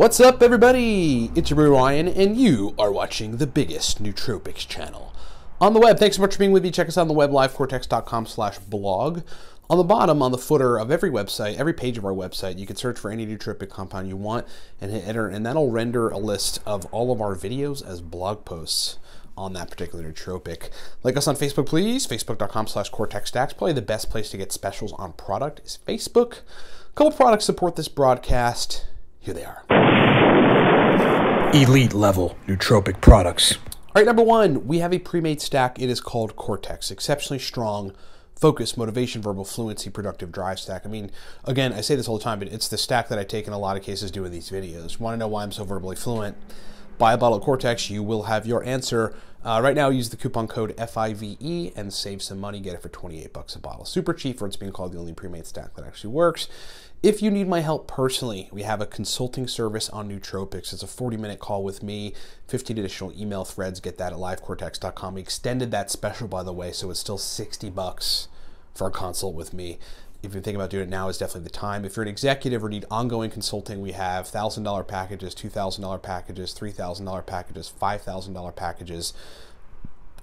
What's up, everybody? It's your boy Ryan, and you are watching the biggest nootropics channel on the web. Thanks so much for being with me. Check us out on the web, livecortex.com/blog. On the bottom, on the footer of every website, every page of our website, you can search for any nootropic compound you want and hit enter, and that'll render a list of all of our videos as blog posts on that particular nootropic. Like us on Facebook, please. Facebook.com/CortexStacks. Probably the best place to get specials on product is Facebook. A couple products support this broadcast. Here they are. Elite level nootropic products. All right, number one, we have a pre-made stack. It is called Cortex. Exceptionally strong, focus, motivation, verbal fluency, productive drive stack. I mean, again, I say this all the time, but it's the stack that I take in a lot of cases doing these videos. Want to know why I'm so verbally fluent? Buy a bottle of Cortex, you will have your answer. Right now, use the coupon code FIVE and save some money. Get it for 28 bucks a bottle. Super cheap for it's being called the only pre-made stack that actually works. If you need my help personally, we have a consulting service on nootropics. It's a 40-minute call with me, 15 additional email threads. Get that at livecortex.com. We extended that special, by the way, so it's still 60 bucks for a consult with me. If you're thinking about doing it now, is definitely the time. If you're an executive or need ongoing consulting, we have $1,000 packages, $2,000 packages, $3,000 packages, $5,000 packages.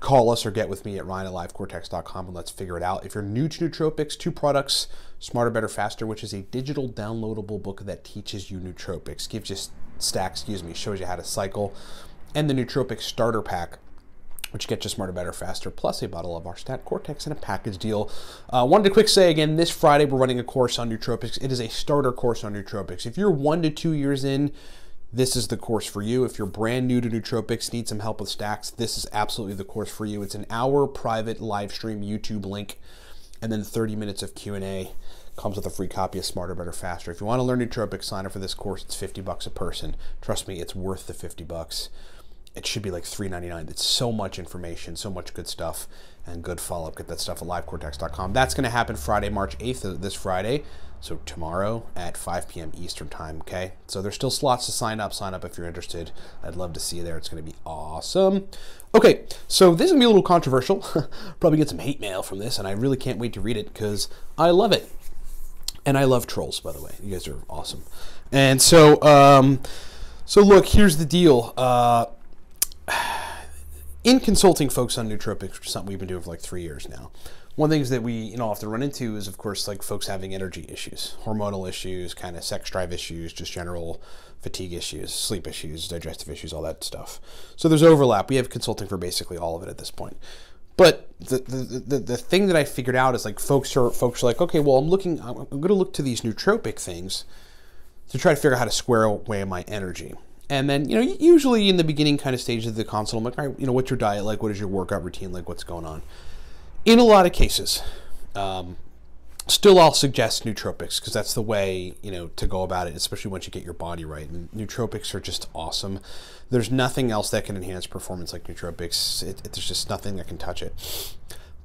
Call us or get with me at ryan@livecortex.com and let's figure it out. If you're new to nootropics, two products, Smarter, Better, Faster, which is a digital downloadable book that teaches you nootropics, gives you stacks, shows you how to cycle, and the Nootropic Starter Pack, which gets you Smarter, Better, Faster, plus a bottle of our Stat Cortex and a package deal. Wanted to quick say again, this Friday we're running a course on nootropics. It is a starter course on nootropics. If you're 1 to 2 years in, this is the course for you. If you're brand new to nootropics, need some help with stacks, this is absolutely the course for you. It's an hour private live stream YouTube link, and then 30 minutes of Q&A. Comes with a free copy of Smarter, Better, Faster. If you want to learn nootropics, sign up for this course. It's 50 bucks a person. Trust me, it's worth the 50 bucks. It should be like $3.99. It's so much information, so much good stuff, and good follow-up. Get that stuff at livecortex.com. That's going to happen Friday, March 8th, this Friday. So tomorrow at 5 p.m. Eastern time, okay? So there's still slots to sign up. Sign up if you're interested. I'd love to see you there. It's going to be awesome. Okay, so this is going to be a little controversial. Probably get some hate mail from this, and I really can't wait to read it because I love it. And I love trolls, by the way. You guys are awesome. And so, look, here's the deal. In consulting folks on nootropics, which is something we've been doing for like 3 years now, one of the things that we often run into is, of course, like folks having energy issues, hormonal issues, kind of sex drive issues, just general fatigue issues, sleep issues, digestive issues, all that stuff. So there's overlap. We have consulting for basically all of it at this point. But the thing that I figured out is like folks are like, okay, well, I'm going to look to these nootropic things to try to figure out how to square away my energy. And then, usually in the beginning kind of stages of the consult, I'm like, all right, what's your diet like? What is your workout routine like? What's going on? In a lot of cases, still I'll suggest nootropics because that's the way, to go about it, especially once you get your body right. And nootropics are just awesome. There's nothing else that can enhance performance like nootropics. There's just nothing that can touch it.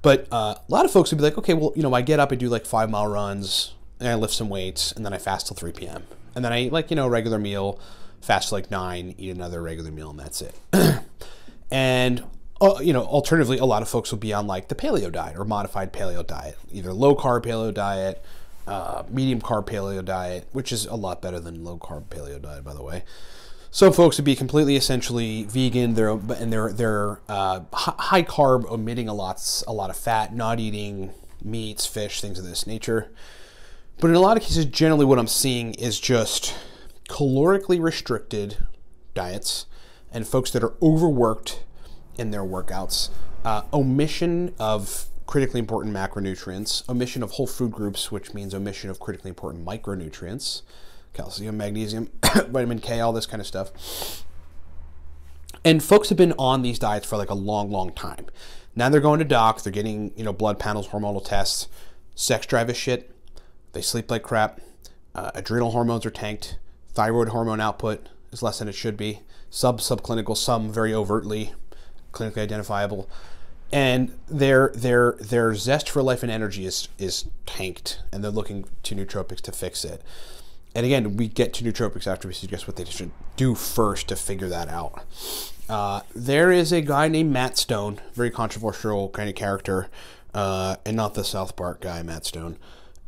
But a lot of folks would be like, okay, well, I get up, I do like 5-mile runs, and I lift some weights, and then I fast till 3 p.m. And then I eat like, a regular meal, fast till like 9, eat another regular meal, and that's it. And alternatively, a lot of folks will be on like the paleo diet or modified paleo diet, either low carb paleo diet, medium carb paleo diet, which is a lot better than low carb paleo diet, by the way. Some folks would be completely essentially vegan. They're high carb, omitting a lot of fat, not eating meats, fish, things of this nature. But in a lot of cases, generally what I'm seeing is just calorically restricted diets and folks that are overworked in their workouts, omission of critically important macronutrients, omission of whole food groups, which means omission of critically important micronutrients, calcium, magnesium, vitamin K, all this kind of stuff. And folks have been on these diets for like a long, long time. Now they're going to doc, they're getting, blood panels, hormonal tests, sex drive is shit, they sleep like crap, adrenal hormones are tanked, thyroid hormone output is less than it should be, subclinical, some very overtly clinically identifiable, and their zest for life and energy is tanked, and they're looking to nootropics to fix it. And again, we get to nootropics after we suggest what they should do first to figure that out. There is a guy named Matt Stone, very controversial kind of character, and not the South Park guy, Matt Stone.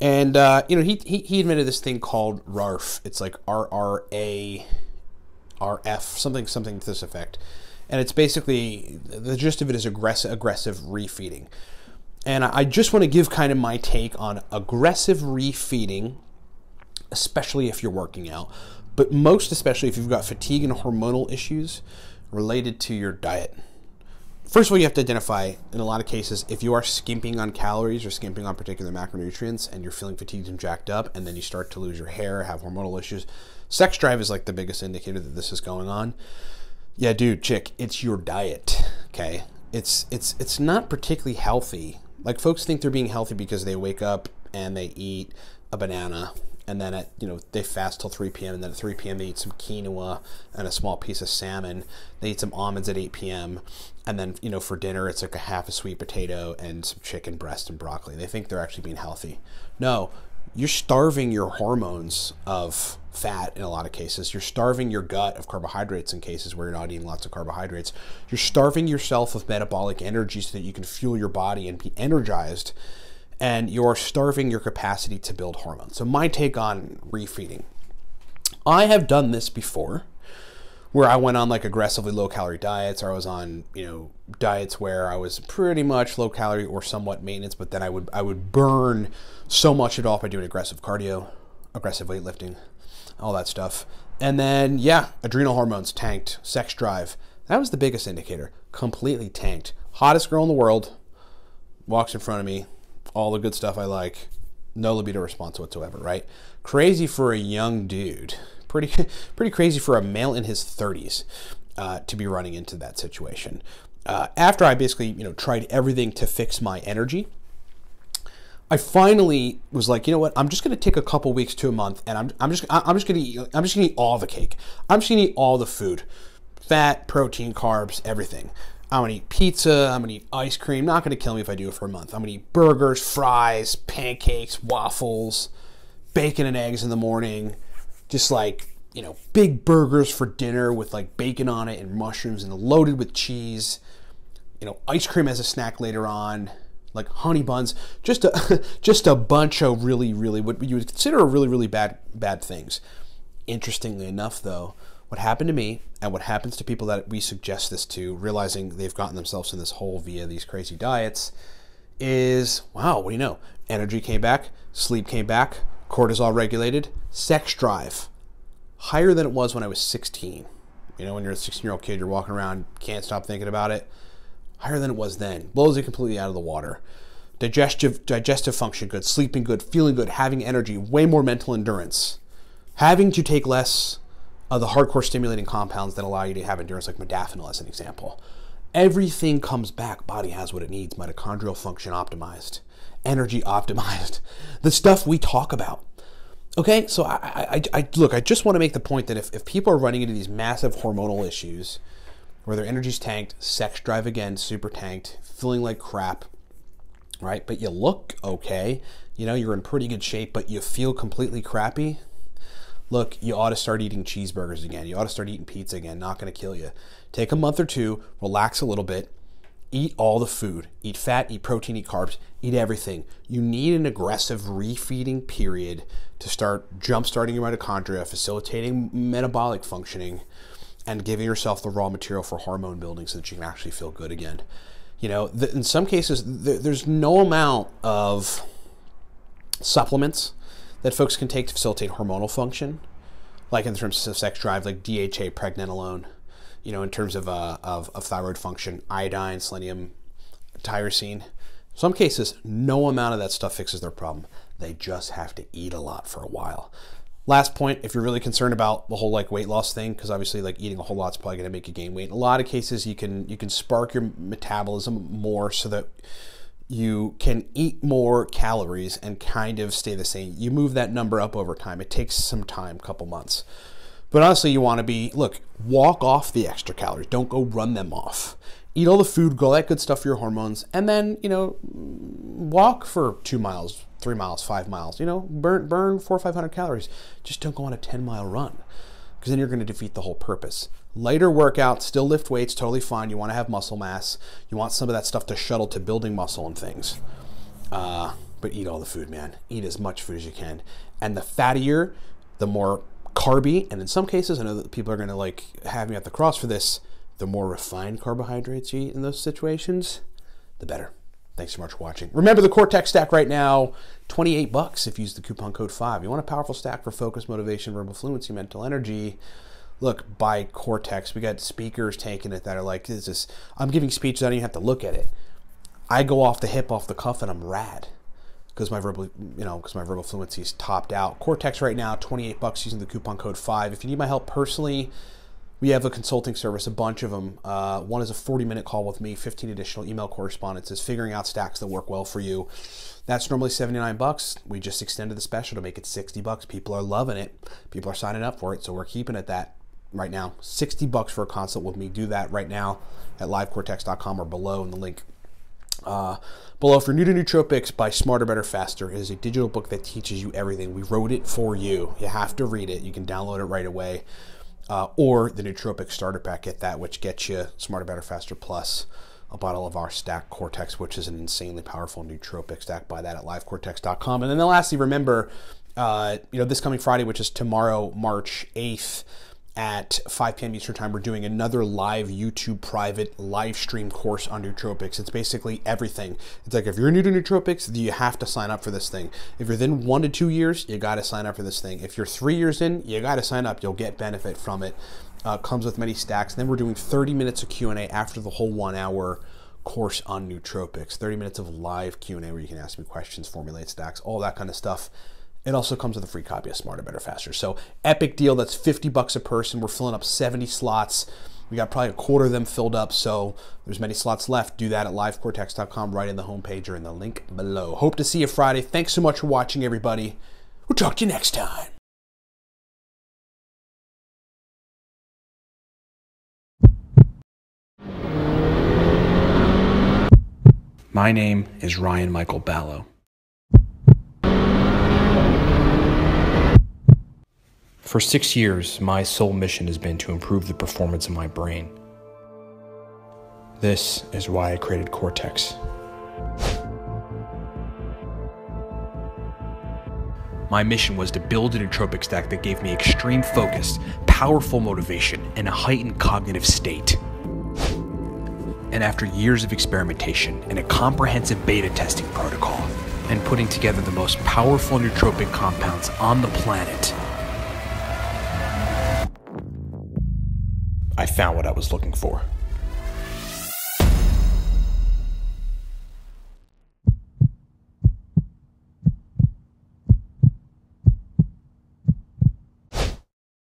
And he invented this thing called RARF. It's like RRAF, something to this effect. And it's basically, the gist of it is aggressive refeeding. And I just want to give kind of my take on aggressive refeeding, especially if you're working out, but most especially if you've got fatigue and hormonal issues related to your diet. First of all, you have to identify, in a lot of cases, if you are skimping on calories or skimping on particular macronutrients and you're feeling fatigued and jacked up, and then you start to lose your hair, have hormonal issues. Sex drive is like the biggest indicator that this is going on. Yeah, dude, chick, it's your diet, okay? It's not particularly healthy. Like, folks think they're being healthy because they wake up and they eat a banana, and then they fast till 3 p.m. and then at 3 p.m. they eat some quinoa and a small piece of salmon. They eat some almonds at 8 p.m. and then for dinner it's like a half a sweet potato and some chicken breast and broccoli. They think they're actually being healthy. No, you're starving your hormones of fat in a lot of cases. You're starving your gut of carbohydrates in cases where you're not eating lots of carbohydrates. You're starving yourself of metabolic energy so that you can fuel your body and be energized. And you're starving your capacity to build hormones. So my take on refeeding. I have done this before, where I went on like aggressively low calorie diets, or I was on, diets where I was pretty much low calorie or somewhat maintenance, but then I would burn so much of it off by doing aggressive cardio, aggressive weightlifting, all that stuff. And then, yeah, adrenal hormones tanked, sex drive. That was the biggest indicator. Completely tanked. Hottest girl in the world walks in front of me. All the good stuff I like, no libido response whatsoever, right? Crazy for a young dude. Pretty crazy for a male in his 30s to be running into that situation. After I basically, tried everything to fix my energy, I finally was like, you know what? I'm just going to take a couple weeks to a month, and I'm just going to eat all the cake. I'm just going to eat all the food, fat, protein, carbs, everything. I'm going to eat pizza, I'm going to eat ice cream. Not going to kill me if I do it for a month. I'm going to eat burgers, fries, pancakes, waffles, bacon and eggs in the morning. Just like, big burgers for dinner with like bacon on it and mushrooms and loaded with cheese. Ice cream as a snack later on, like honey buns. Just a bunch of really, what you would consider really bad things. Interestingly enough, though, what happened to me and what happens to people that we suggest this to, realizing they've gotten themselves in this hole via these crazy diets, is, wow, what do you know? Energy came back, sleep came back, cortisol regulated, sex drive, higher than it was when I was 16. When you're a 16-year-old kid, you're walking around, can't stop thinking about it. Higher than it was then. Blows it completely out of the water. Digestive function good, sleeping good, feeling good, having energy, way more mental endurance. Having to take less of the hardcore stimulating compounds that allow you to have endurance, like modafinil as an example. Everything comes back. Body has what it needs. Mitochondrial function optimized. Energy optimized. The stuff we talk about. Okay, so I look, I just want to make the point that if people are running into these massive hormonal issues where their energy's tanked, sex drive again, super tanked, feeling like crap, right? But you look okay, you're in pretty good shape, but you feel completely crappy. Look, you ought to start eating cheeseburgers again. You ought to start eating pizza again. Not going to kill you. Take a month or two, relax a little bit, eat all the food. Eat fat, eat protein, eat carbs, eat everything. You need an aggressive refeeding period to start jump-starting your mitochondria, facilitating metabolic functioning, and giving yourself the raw material for hormone building so that you can actually feel good again. In some cases, there's no amount of supplements that folks can take to facilitate hormonal function, like in terms of sex drive, like DHA, pregnenolone, in terms of thyroid function, iodine, selenium, tyrosine. In some cases, no amount of that stuff fixes their problem. They just have to eat a lot for a while. Last point, if you're really concerned about the whole weight loss thing, because obviously eating a whole lot is probably going to make you gain weight. In a lot of cases, you can spark your metabolism more so that you can eat more calories and kind of stay the same. You move that number up over time. It takes some time, couple months. But honestly, you want to walk off the extra calories. Don't go run them off. Eat all the food, go all that good stuff for your hormones, and then, walk for 2 miles, 3 miles, 5 miles, burn 400 or 500 calories. Just don't go on a 10-mile run, because then you're going to defeat the whole purpose. Lighter workout, still lift weights, totally fine. You want to have muscle mass. You want some of that stuff to shuttle to building muscle and things. But eat all the food, man. Eat as much food as you can. And the fattier, the more carby, and in some cases, I know that people are going to like have me at the cross for this, the more refined carbohydrates you eat in those situations, the better. Thanks so much for watching. Remember the Cortex stack right now, $28 if you use the coupon code 5. You want a powerful stack for focus, motivation, verbal fluency, mental energy. Look, buy Cortex. We got speakers taking it that are like, this is, I'm giving speeches, I don't even have to look at it. I go off the hip, off the cuff, and I'm rad. Because my verbal fluency is topped out. Cortex right now, $28 using the coupon code 5. If you need my help personally, we have a consulting service, a bunch of them. One is a 40-minute call with me, 15 additional email correspondences, figuring out stacks that work well for you. That's normally $79. We just extended the special to make it $60. People are loving it. People are signing up for it, so we're keeping it that right now. $60 for a consult with me. Do that right now at livecortex.com or below in the link. Below, if you're new to Nootropics, by Smarter, Better, Faster. It is a digital book that teaches you everything. We wrote it for you. You have to read it. You can download it right away. Or the Nootropics Starter Pack, get that, which gets you Smarter, Better, Faster, plus a bottle of our stack Cortex, which is an insanely powerful nootropic stack. Buy that at livecortex.com. And then lastly, remember, this coming Friday, which is tomorrow, March 8th, at 5 p.m. Eastern Time, we're doing another live YouTube private live stream course on nootropics. It's basically everything. It's like, if you're new to nootropics, you have to sign up for this thing. If you're within 1 to 2 years, you got to sign up for this thing. If you're 3 years in, you got to sign up. You'll get benefit from it. Comes with many stacks. And then we're doing 30 minutes of Q&A after the whole 1 hour course on nootropics. 30 minutes of live Q&A where you can ask me questions, formulate stacks, all that kind of stuff. It also comes with a free copy of Smarter, Better, Faster. So epic deal. That's $50 a person. We're filling up 70 slots. We got probably a quarter of them filled up, so there's many slots left. Do that at livecortex.com, right in the homepage or in the link below. Hope to see you Friday. Thanks so much for watching, everybody. We'll talk to you next time. My name is Ryan Michael Ballo. For 6 years, my sole mission has been to improve the performance of my brain. This is why I created Cortex. My mission was to build a nootropic stack that gave me extreme focus, powerful motivation, and a heightened cognitive state. And after years of experimentation and a comprehensive beta testing protocol, and putting together the most powerful nootropic compounds on the planet, I found what I was looking for.